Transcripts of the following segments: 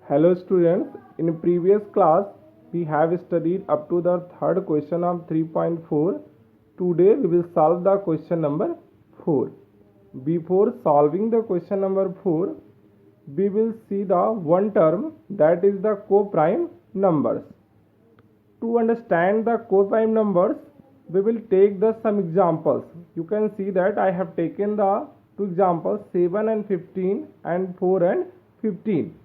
Hello students, in previous class we have studied up to the third question of 3.4. Today we will solve the question number 4. Before solving the question number 4, we will see the one term, that is the co-prime numbers. To understand the co-prime numbers, we will take some examples. You can see that I have taken the two examples, 7 and 15 and 4 and 15.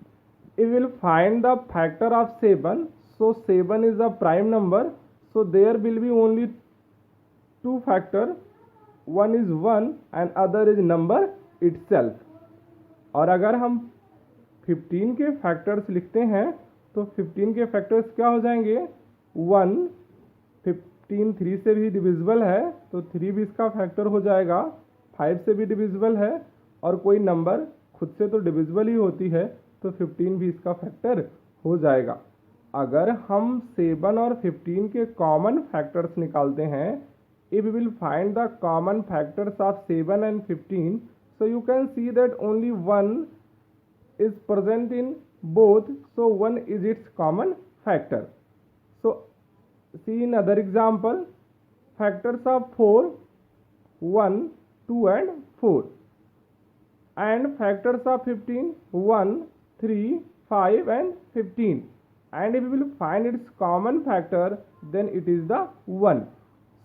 We will find the factor of 7. So 7 is a prime number, so there will be only two factor, one is 1 and other is number itself. और अगर हम 15 के factors लिखते हैं तो 15 के factors क्या हो जाएंगे, 1, 15 3 से भी डिविजिबल है तो 3 भी इसका फैक्टर हो जाएगा, 5 से भी डिविजिबल है और कोई नंबर खुद से तो डिविजिबल ही होती है तो 15 भी इसका फैक्टर हो जाएगा. अगर हम 7 और 15 के कॉमन फैक्टर्स निकालते हैं, if we will find the common factors of 7 and 15, so you can see that only 1 is present in both, so 1 is its common factor. So see in other example, factors of 4, 1, 2 and 4, and factors of 15, 1, 3, 5 and 15, and if we will find its common factor, then it is the 1.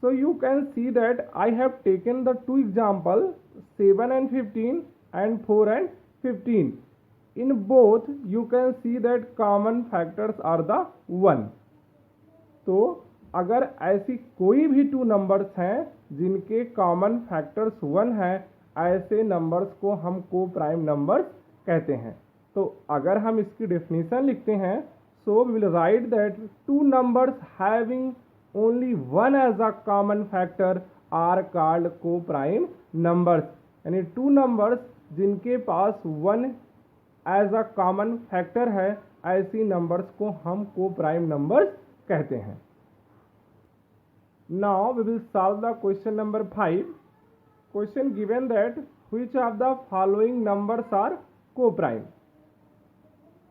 So you can see that I have taken the two examples, 7 and 15 and 4 and 15. In both you can see that common factors are the 1. तो अगर ऐसी कोई भी two numbers हैं जिनके common factors 1 हैं, ऐसे numbers को हम को प्राइम नंबर्स कहते हैं. तो अगर हम इसकी डेफिनेशन लिखते हैं, so we will write that two numbers having only 1 as a common factor are called co-prime numbers. यानी टू नंबर्स जिनके पास 1 as a common factor है, ऐसी नंबर्स को हम co-prime numbers कहते हैं. Now we will solve the question number 5. Question given that which of the following numbers are co-prime.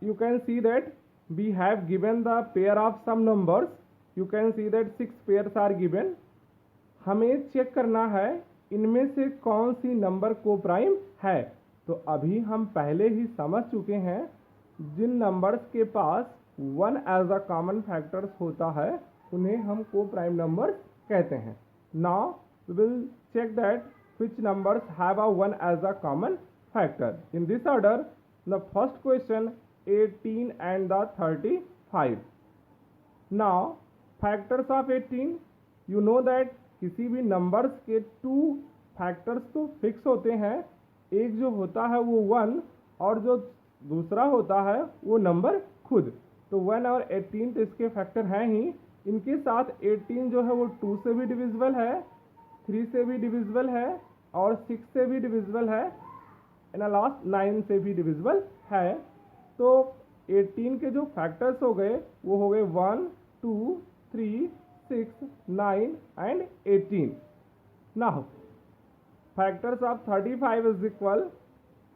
You can see that we have given the pair of some numbers. You can see that 6 pairs are given. हमें check करना है इनमें से कौन सी number को prime है. तो अभी हम पहले ही समझ चुके हैं जिन नंबर्स के पास 1 एज अ कॉमन फैक्टर्स होता है उन्हें हम को प्राइम नंबर्स कहते हैं. Now we will check that which numbers have a 1 as a common factor. In this order, the first question 18 and the 35. Now factors of 18, you know that किसी भी numbers के टू फैक्टर्स तो fix होते हैं. एक जो होता है वो 1 और जो दूसरा होता है वो नंबर खुद. तो 1 और 18 तो इसके फैक्टर हैं ही. इनके साथ 18 जो है वो 2 से भी डिविजिबल है, 3 से भी डिविजिबल है और 6 से भी डिविजिबल है एंड लास्ट 9 से भी डिविजिबल है. तो 18 के जो फैक्टर्स हो गए वो हो गए 1, 2, 3, 6, 9 and 18. Now factors of 35 is equal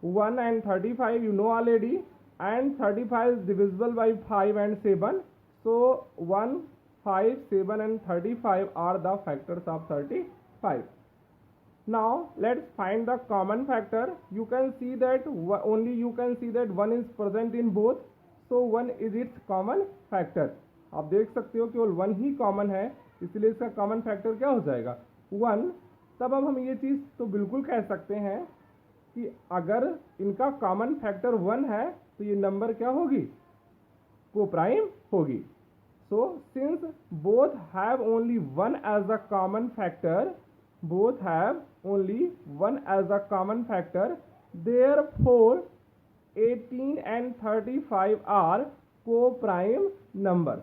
1 and 35 you know already, and 35 is divisible by 5 and 7. So 1, 5, 7 and 35 are the factors of 35. Now let's find the common factor. You can see that only you can see that 1 is present in both, so 1 is its common factor. आप देख सकते हो केवल 1 ही common है, इसलिए इसका common factor क्या हो जाएगा 1. तब अब हम ये चीज़ तो बिल्कुल कह सकते हैं कि अगर इनका कॉमन फैक्टर 1 है तो ये नंबर क्या होगी, को प्राइम होगी. So since both have only 1 as a common factor, both have only 1 as a common factor, therefore 18 and 35 are co-prime numbers.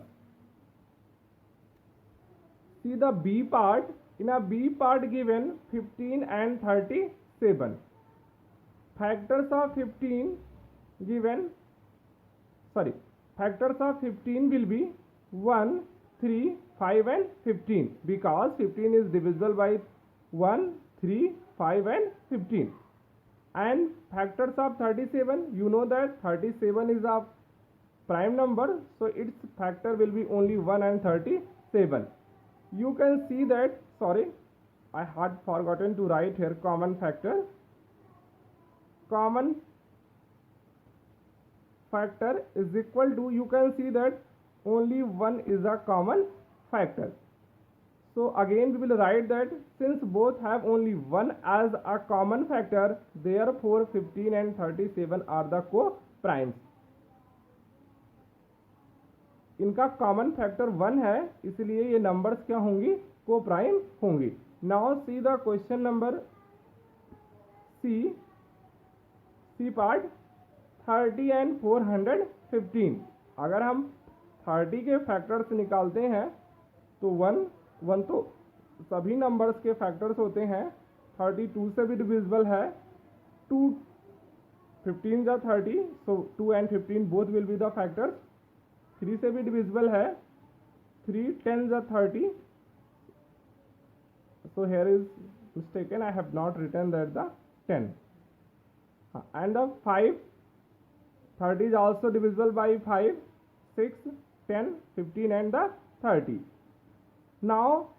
See the B part. In a B part given 15 and 37. Factors of 15 given, factors of 15 will be 1, 3, 5 and 15 because 15 is divisible by 1, 3, 5 and 15. And factors of 37, you know that 37 is a prime number, so its factor will be only 1 and 37. You can see that, sorry, I had forgotten to write here common factor. Common factor is equal to, you can see that only 1 is a common factor. So again we will write that since both have only 1 as a common factor, therefore 15 and 37 are the co-primes. इनका common factor 1 है, इसलिए ये numbers क्या होंगी, coprime होंगी. Now see the question number c part 30 and 415. अगर हम 30 के फैक्टर्स निकालते हैं तो 1 तो सभी नंबर्स के फैक्टर्स होते हैं, 32 से भी डिविजिबल है, 2 15 जा 30, सो 2 and 15 both will be the factors. 3 से भी डिविजिबल है, 3 10 जा 30, so here is mistaken, I have not written that the 10. And the 5, 30 is also divisible by 5, 6, 10, 15 and the 30. Now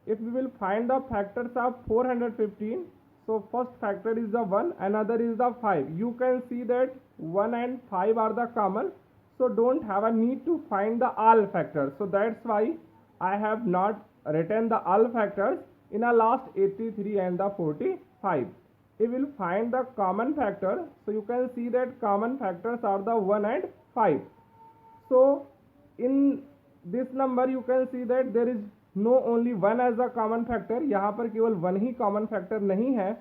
if we will find the factors of 415, so first factor is the 1, another is the 5. You can see that 1 and 5 are the common, so don't have a need to find the all factors. So that's why I have not written the all factors in a last 83 and the 45. We will find the common factor, so you can see that common factors are the 1 and 5. So in this number you can see that there is no only 1 as a common factor, यहाँ पर केवल 1 ही common factor नहीं है.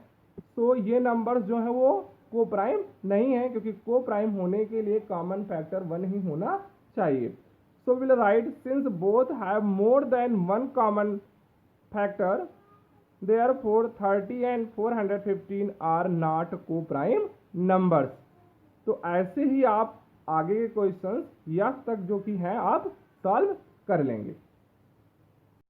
so ये numbers जो है वो को प्राइम नहीं है, क्योंकि को प्राइम होने के लिए कॉमन फैक्टर 1 ही होना चाहिए. So will write since both have more than 1 common factor, therefore 30 and 415 are not को प्राइम नंबर्स. तो ऐसे ही आप आगे के क्वेश्चंस यह तक जो कि हैं आप सॉल्व कर लेंगे.